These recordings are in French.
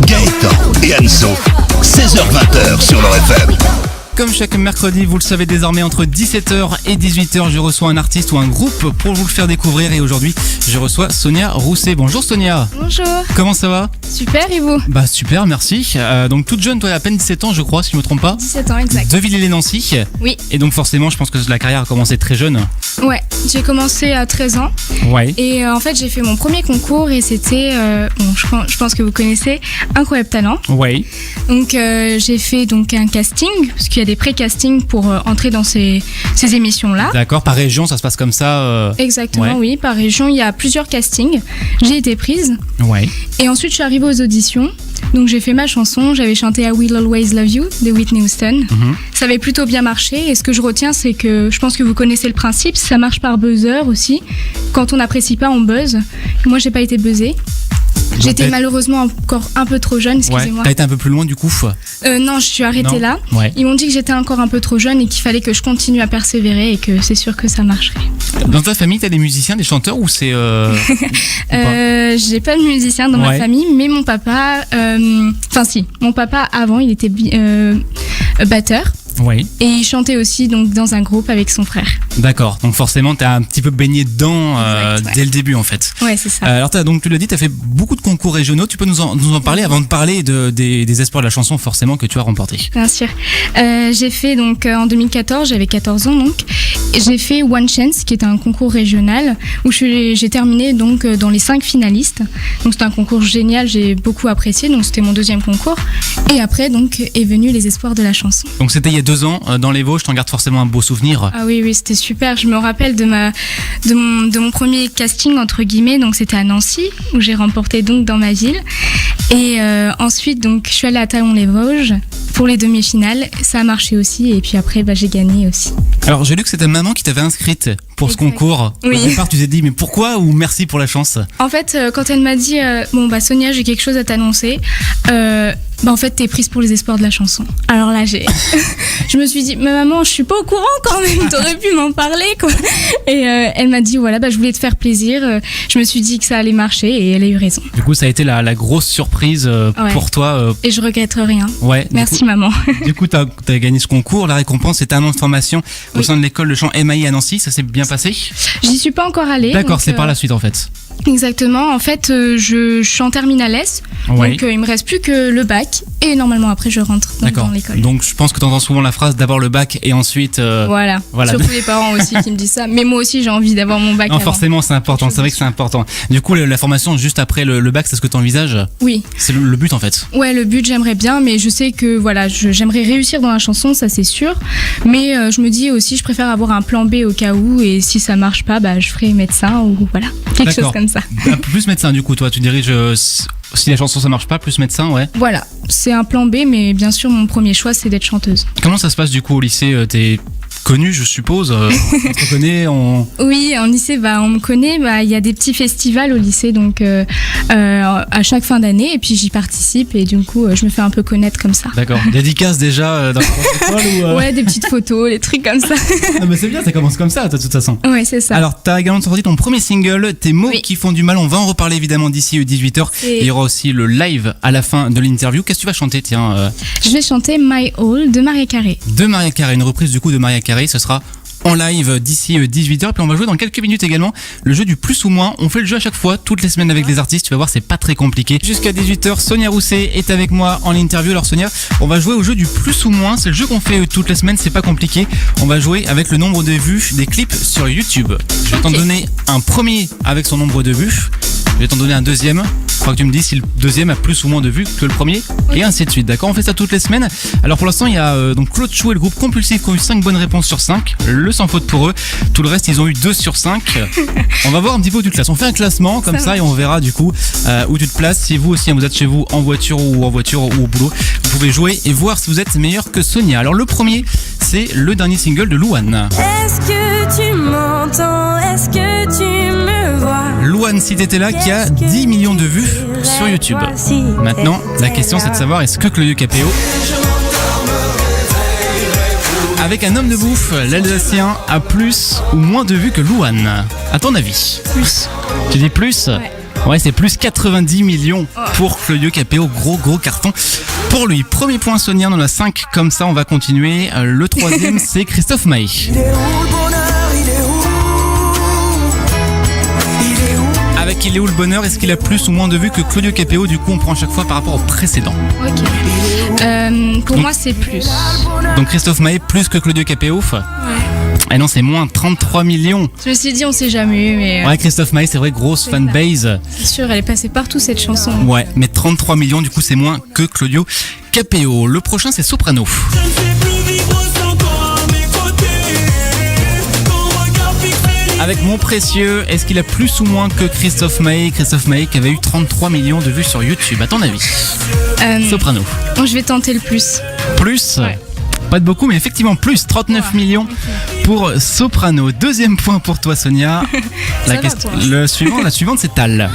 Gaëtan et Anso, 16h-20h sur leur FM. Comme chaque mercredi, vous le savez désormais, entre 17h et 18h, je reçois un artiste ou un groupe pour vous le faire découvrir. Et aujourd'hui, je reçois Sonia Rousset. Bonjour Sonia. Bonjour. Comment ça va? Super, et vous? Bah super, merci. Donc toute jeune, toi, à peine 17 ans, je crois, si je me trompe pas. 17 ans, exact. De Villers-lès-Nancy. Oui. Et donc forcément, je pense que la carrière a commencé très jeune. Ouais, j'ai commencé à 13 ans. Ouais. Et en fait, j'ai fait mon premier concours et c'était, je pense que vous connaissez, Incroyable Talent. Ouais. Donc j'ai fait donc un casting, parce qu'il y a des pré-castings pour entrer dans ces émissions-là. D'accord, par région, ça se passe comme ça. Exactement, ouais. oui. Par région, il y a plusieurs castings. J'ai été prise. Ouais. Et ensuite, je suis arrivée aux auditions. Donc j'ai fait ma chanson, j'avais chanté I Will Always Love You de Whitney Houston. Ça avait plutôt bien marché et ce que je retiens, c'est que je pense que vous connaissez le principe, ça marche par buzzer aussi. Quand on n'apprécie pas, on buzz. Moi, j'ai pas été buzzée. J'étais malheureusement encore un peu trop jeune, excusez-moi. Ouais. T'as été un peu plus loin du coup? Non, je suis arrêtée là. Ouais. Ils m'ont dit que j'étais encore un peu trop jeune et qu'il fallait que je continue à persévérer et que c'est sûr que ça marcherait. Dans ta famille, t'as des musiciens, des chanteurs ou c'est... J'ai pas de musicien dans ma famille, mais mon papa... mon papa avant, il était batteur. Oui. Et il chantait aussi donc dans un groupe avec son frère. D'accord, donc forcément t'as un petit peu baigné dedans dès le début en fait. Ouais, c'est ça. Alors donc tu l'as dit, t'as fait beaucoup de concours régionaux, tu peux nous en parler avant de parler des espoirs de la chanson forcément que tu as remporté. Bien sûr. J'ai fait donc en 2014, j'avais 14 ans donc, j'ai fait One Chance qui est un concours régional où j'ai terminé donc dans les 5 finalistes. Donc c'était un concours génial, j'ai beaucoup apprécié, donc c'était mon deuxième concours. Et après donc est venu les espoirs de la chanson. Donc c'était il y a 2 ans dans les Vosges, t'en gardes forcément un beau souvenir. Ah oui, c'était super. Je me rappelle de mon premier casting entre guillemets. Donc c'était à Nancy où j'ai remporté donc dans ma ville. Et ensuite donc je suis allée à Talon-les-Vosges pour les demi-finales. Ça a marché aussi et puis après j'ai gagné aussi. Alors j'ai lu que c'était maman qui t'avait inscrite pour ce concours. Oui. Au départ tu t'es dit mais pourquoi ou merci pour la chance? En fait quand elle m'a dit Sonia, j'ai quelque chose à t'annoncer. En fait t'es prise pour les espoirs de la chanson. Alors là je me suis dit mais maman, je suis pas au courant quand même, t'aurais pu m'en parler quoi. Et elle m'a dit je voulais te faire plaisir. Je me suis dit que ça allait marcher et elle a eu raison. Du coup ça a été la grosse surprise pour toi. Et je regrette rien. Ouais. Merci maman. Du coup t'as gagné ce concours, la récompense c'était un an de formation au sein de l'école de chant MAI à Nancy, ça s'est bien passé? J'y suis pas encore allée. D'accord, c'est par la suite en fait. Exactement, en fait je suis en terminale S, donc il me reste plus que le bac et normalement après je rentre dans l'école. Donc je pense que tu entends souvent la phrase d'abord le bac et ensuite... Voilà. Surtout les parents aussi qui me disent ça, mais moi aussi j'ai envie d'avoir mon bac. Non, forcément c'est important, c'est vrai que c'est important. Du coup la formation juste après le bac, c'est ce que tu envisages? Oui. C'est le but en fait? Ouais, le but j'aimerais bien, mais je sais que j'aimerais réussir dans la chanson, ça c'est sûr, mais je me dis aussi je préfère avoir un plan B au cas où et si ça marche pas, je ferai médecin ou voilà, quelque chose comme ça. Plus médecin du coup, toi tu diriges si la chanson ça marche pas, plus médecin, ouais. Voilà, c'est un plan B, mais bien sûr mon premier choix c'est d'être chanteuse. Comment ça se passe du coup au lycée? T'es connue je suppose, on te connaît Oui, en lycée on me connaît, il y a des petits festivals au lycée donc à chaque fin d'année et puis j'y participe et du coup je me fais un peu connaître comme ça. D'accord, dédicace déjà dans l'école ou Ouais, des petites photos, des trucs comme ça. Non mais c'est bien, ça commence comme ça de toute façon. Ouais, c'est ça. Alors t'as également sorti ton premier single, Tes mots qui font du mal, on va en reparler évidemment d'ici 18h. Il y aura aussi le live à la fin de l'interview. Qu'est-ce que tu vas chanter Je vais chanter My All de Mariah Carey. De Mariah Carey, une reprise du coup de Mariah Carey, ce sera en live d'ici 18h, puis on va jouer dans quelques minutes également le jeu du plus ou moins. On fait le jeu à chaque fois, toutes les semaines avec des artistes, tu vas voir c'est pas très compliqué. Jusqu'à 18h, Sonia Rousset est avec moi en interview. Alors Sonia, on va jouer au jeu du plus ou moins, c'est le jeu qu'on fait toutes les semaines, c'est pas compliqué. On va jouer avec le nombre de vues des clips sur YouTube. Je vais t'en donner un premier avec son nombre de vues, je vais t'en donner un deuxième. Il faudra que tu me dises si le deuxième a plus ou moins de vues que le premier, et ainsi de suite, d'accord? On fait ça toutes les semaines. Alors pour l'instant il y a donc Claude Chou et le groupe Compulsif qui ont eu 5 bonnes réponses sur 5, le sans faute pour eux. Tout le reste ils ont eu 2 sur 5. On va voir un petit peu où tu te classes, on fait un classement comme ça et on verra du coup où tu te places. Si vous aussi vous êtes chez vous en voiture ou au boulot, vous pouvez jouer et voir si vous êtes meilleur que Sonia. Alors le premier, c'est le dernier single de Louane. Est-ce que tu m'entends? Est-ce que tu me vois? Louane, si t'étais là, qui a 10 millions de vues sur YouTube. Maintenant, la question c'est de savoir est-ce que Claudio Capéo, avec un homme de bouffe, l'Alsacien, a plus ou moins de vues que Louane? À ton avis? Plus. Tu dis plus? Ouais. Ouais, c'est plus 90 millions pour Claudio Capéo. Gros carton pour lui. Premier point Sonia, on en a 5 comme ça, on va continuer. Le troisième, c'est Christophe Maé. Avec Il est où le bonheur, est-ce qu'il a plus ou moins de vues que Claudio Capéo? Du coup, on prend à chaque fois par rapport au précédent. Ok. Pour moi, c'est plus. Donc Christophe Maé plus que Claudio Capéo. Ouais. Ah non, c'est moins, 33 millions. Je me suis dit, on sait jamais, mais. Ouais, Christophe Maé, c'est vrai, grosse fanbase. C'est sûr, elle est passée partout cette chanson. Ouais, mais 33 millions, du coup, c'est moins que Claudio Capéo. Le prochain, c'est Soprano. Avec Mon Précieux, est-ce qu'il a plus ou moins que Christophe Maé? Christophe Maé qui avait eu 33 millions de vues sur YouTube, à ton avis? Soprano. Bon, je vais tenter le plus. Plus? Ouais. Pas de beaucoup, mais effectivement plus, 39 millions pour Soprano. Deuxième point pour toi, Sonia. La suivante, c'est Tal.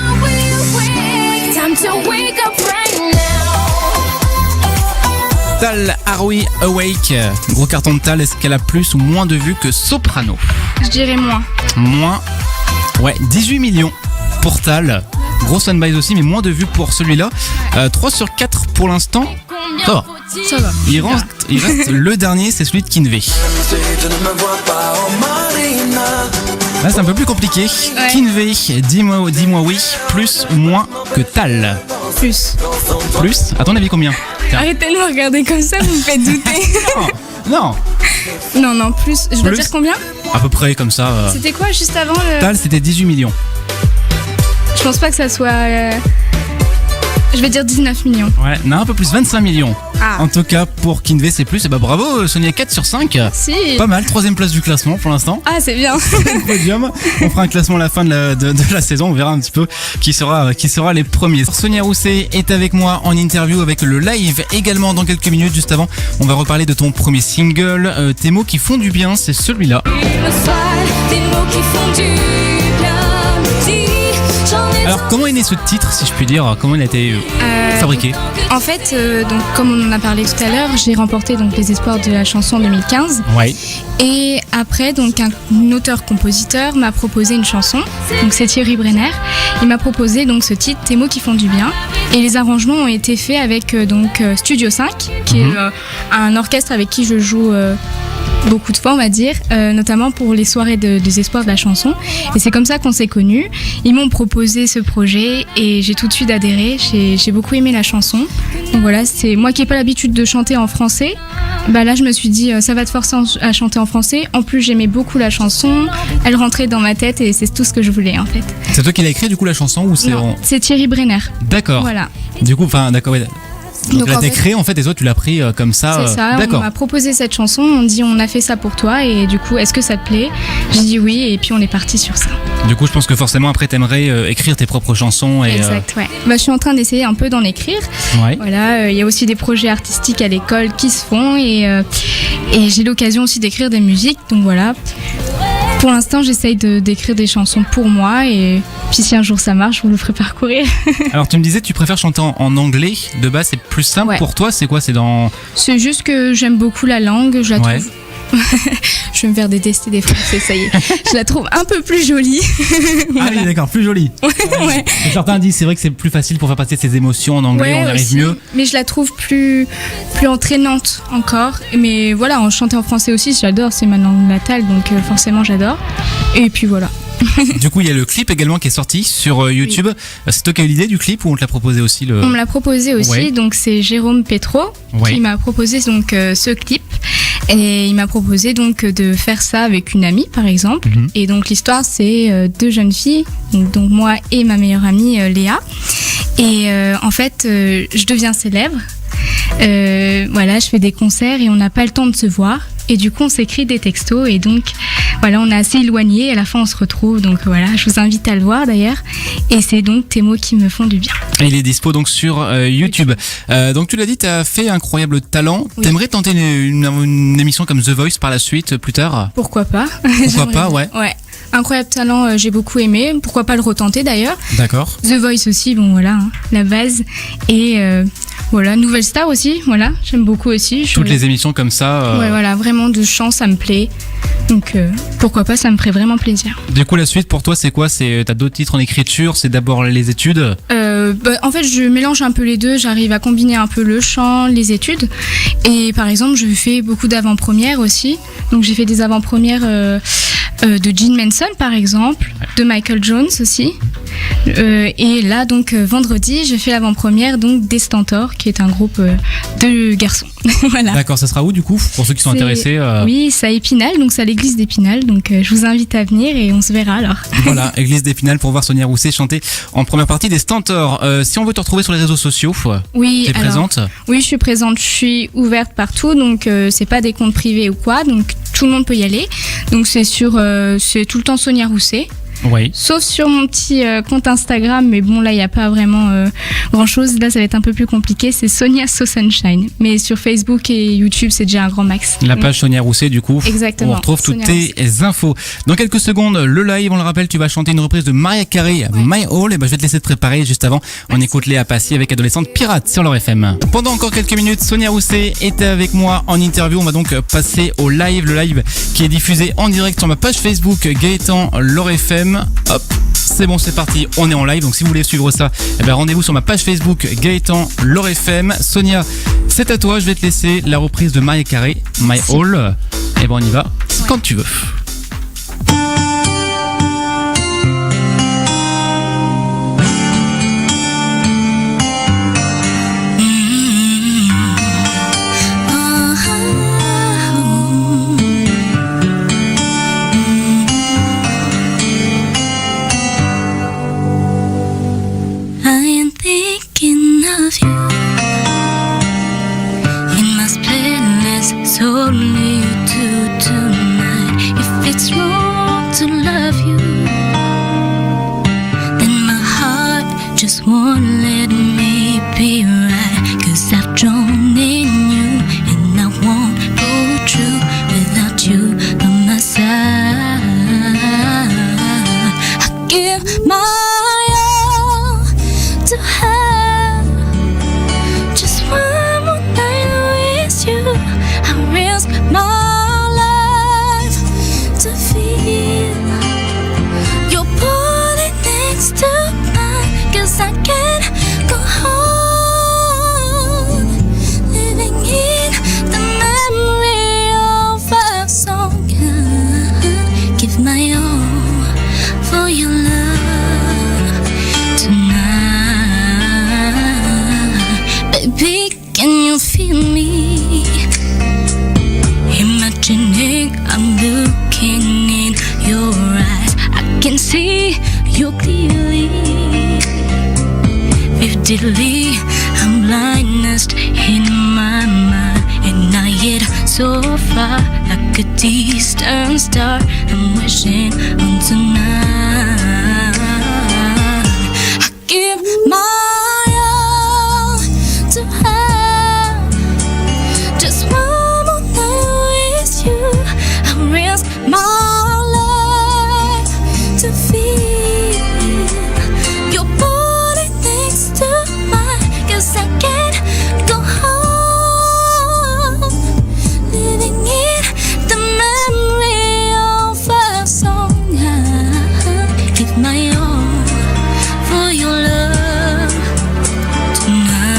Tal, Are We Awake? Gros carton de Tal, est-ce qu'elle a plus ou moins de vues que Soprano? Je dirais moins. Moins. Ouais, 18 millions pour Tal. Grosse fanbase aussi, mais moins de vues pour celui-là. 3 sur 4 pour l'instant. Ça va. Ça va. Il reste le dernier, c'est celui de Kinvey. Là, c'est un peu plus compliqué. Ouais. Kinvey, dis-moi oui, plus ou moins que Tal? Plus. Plus? À ton avis, combien? Tiens. Arrêtez de me regarder comme ça, vous me faites douter. Non. Non, plus. Je dois Plus. dire combien? À peu près comme ça. C'était quoi juste avant le... Tal, c'était 18 millions. Je pense pas que ça soit... Je vais dire 19 millions. Ouais, non, un peu plus, 25 millions. Ah. En tout cas, pour Kinvey, c'est plus. Et bah bravo, Sonia, 4 sur 5. Si. Pas mal, 3ème place du classement pour l'instant. Ah, c'est bien. Podium. On fera un classement à la fin de la saison. On verra un petit peu qui sera les premiers. Sonia Rousset est avec moi en interview avec le live également dans quelques minutes. Juste avant, on va reparler de ton premier single. Tes mots qui font du bien, c'est celui-là. Des mots qui font du bien. Alors, comment est né ce titre, si je puis dire? Comment il a été fabriqué? En fait, donc, comme on en a parlé tout à l'heure, j'ai remporté donc les espoirs de la chanson en 2015. Ouais. Et après, donc un auteur-compositeur m'a proposé une chanson. Donc c'est Thierry Brenner. Il m'a proposé donc ce titre, Tes mots qui font du bien. Et les arrangements ont été faits avec donc Studio 5, qui est un orchestre avec qui je joue beaucoup de fois, on va dire, notamment pour les soirées des espoirs de la chanson. Et c'est comme ça qu'on s'est connus. Ils m'ont proposé ce projet et j'ai tout de suite adhéré. J'ai beaucoup aimé la chanson. Donc voilà, c'est moi qui n'ai pas l'habitude de chanter en français. Bah là, je me suis dit, ça va te forcer à chanter en français. En plus, j'aimais beaucoup la chanson. Elle rentrait dans ma tête et c'est tout ce que je voulais en fait. C'est toi qui l'as écrit du coup la chanson ou c'est Non, c'est Thierry Brenner. D'accord. Voilà. Du coup, enfin, d'accord. Ouais. Donc là, en t'es fait, créé en fait et toi tu l'as pris comme ça. c'est ça, on D'accord. m'a proposé cette chanson, on dit on a fait ça pour toi et du coup est-ce que ça te plaît? J'ai dit oui et puis on est parti sur ça. Du coup, je pense que forcément après t'aimerais écrire tes propres chansons et. Exact, ouais. Bah, je suis en train d'essayer un peu d'en écrire. Ouais. Voilà, il y a aussi des projets artistiques à l'école qui se font et j'ai l'occasion aussi d'écrire des musiques, donc voilà. Pour l'instant, j'essaye d'écrire des chansons pour moi et puis si un jour ça marche, je vous le ferai parcourir. Alors tu me disais tu préfères chanter en anglais de base, c'est plus simple Ouais. pour toi, c'est quoi? C'est dans. C'est juste que j'aime beaucoup la langue, je la Ouais. trouve... Je vais me faire détester des Français, ça y est. Je la trouve un peu plus jolie. Ah oui, d'accord, plus joli. Ouais. Certains disent c'est vrai que c'est plus facile pour faire passer ses émotions en anglais, Ouais, on y arrive aussi. mieux. Mais je la trouve plus entraînante encore. Mais voilà, en chanter en français aussi, j'adore, c'est ma langue natale, donc forcément j'adore. Et puis voilà. Du coup, il y a le clip également qui est sorti sur YouTube. C'est toi qui as eu l'idée du clip ou on te l'a proposé aussi On me l'a proposé aussi, Ouais. donc c'est Jérôme Petro Ouais. qui m'a proposé donc ce clip. Et il m'a proposé donc de faire ça avec une amie par exemple. Mhm. Et donc l'histoire c'est deux jeunes filles, donc moi et ma meilleure amie Léa. Et en fait je deviens célèbre. Voilà, je fais des concerts et on n'a pas le temps de se voir. Et du coup on s'écrit des textos et donc voilà, on est assez éloignés et à la fin on se retrouve. Donc voilà, je vous invite à le voir d'ailleurs. Et c'est donc Tes mots qui me font du bien. Et il est dispo donc sur YouTube. Donc tu l'as dit, tu as fait Incroyable Talent. Oui. T'aimerais tenter une émission comme The Voice par la suite, plus tard? Pourquoi pas? Pourquoi J'aimerais pas, bien. ouais. Ouais. Incroyable Talent, j'ai beaucoup aimé. Pourquoi pas le retenter d'ailleurs. D'accord. The Voice aussi, bon voilà, hein, la base. Et voilà, Nouvelle Star aussi, voilà, j'aime beaucoup aussi. Toutes les émissions comme ça. Ouais, voilà, vraiment de chant, ça me plaît. Donc pourquoi pas, ça me ferait vraiment plaisir. Du coup, la suite pour toi, c'est quoi? T'as d'autres titres en écriture? C'est d'abord les études? En fait, je mélange un peu les deux. J'arrive à combiner un peu le chant, les études. Et par exemple, je fais beaucoup d'avant-premières aussi. Donc j'ai fait des avant-premières de Gene Manson par exemple, de Michael Jones aussi. Et là donc vendredi, je fais l'avant-première donc des Stentors, qui est un groupe de garçons. Voilà. D'accord, ça sera où du coup pour ceux qui sont intéressés? Oui, c'est à Épinal, donc c'est à l'église d'Épinal. Donc je vous invite à venir et on se verra alors. Voilà, église d'Épinal pour voir Sonia Rousset chanter en première partie des Stentors. Si on veut te retrouver sur les réseaux sociaux, oui, t'es présente? Oui, je suis présente, je suis ouverte partout, donc c'est pas des comptes privés ou quoi, donc tout le monde peut y aller. Donc c'est c'est tout le temps Sonia Rousset. Oui. Sauf sur mon petit compte Instagram, mais bon là il n'y a pas vraiment grand chose, là ça va être un peu plus compliqué, c'est Sonia So Sunshine. Mais sur Facebook et YouTube c'est déjà un grand max. La page Sonia Rousset du coup. Exactement. On retrouve toutes Sonia tes infos. Dans quelques secondes, le live, on le rappelle, tu vas chanter une reprise de Mariah Carey, My All. Et ben je vais te laisser te préparer juste avant. On écoute Léa Passy avec Adolescente Pirate sur leur FM. Pendant encore quelques minutes, Sonia Rousset était avec moi en interview. On va donc passer au live, le live qui est diffusé en direct sur ma page Facebook Gaëtan leur FM. Hop, c'est bon, c'est parti, on est en live. Donc si vous voulez suivre ça, eh ben, rendez-vous sur ma page Facebook Gaëtan leur FM. Sonia, c'est à toi, je vais te laisser la reprise de Mariah Carey, My All. Et ben on y va, quand tu veux. Only to tonight. If it's wrong to love you, then my heart just won't let me be right. 'Cause I've drawn in you, and I won't go true without you by my side. I give my all to have just one more night with you. I risk my life to feel your body next to mine. 'Cause I can't go on living in the memory of a song. Give my all for your love tonight. Baby, can you feel me? Imagining I'm looking in your eyes, I can see you clearly. Vividly, I'm blindness in my mind, and I yet so far like a distant star. I'm wishing on tonight. I give my all to have just one. I risk my life to feel your body next to mine. 'Cause I can't go home living in the memory of a song. I give my all for your love tonight.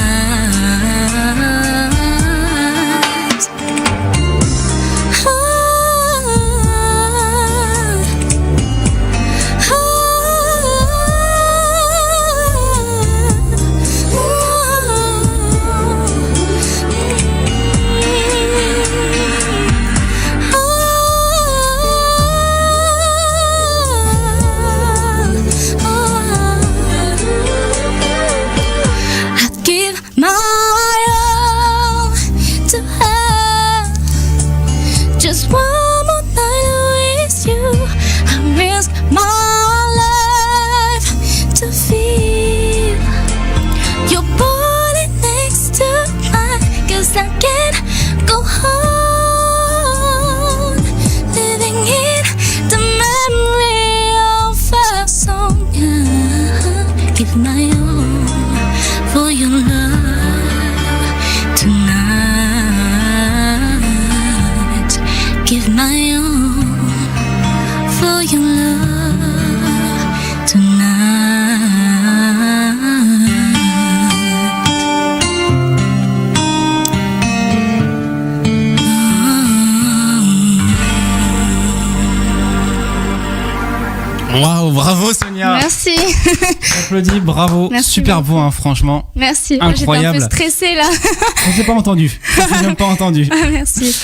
Just one more night with you. I risk my life to feel your body next to mine. 'Cause I can't go on living in the memory of a song. Give my all for your love tonight. Give my all. Waouh, bravo Sonia. Merci. Applaudis, bravo. Merci Super beau, hein, franchement. Merci. Incroyable. J'étais un peu stressée là. On s'est pas entendu. On s'est même pas entendu. Merci.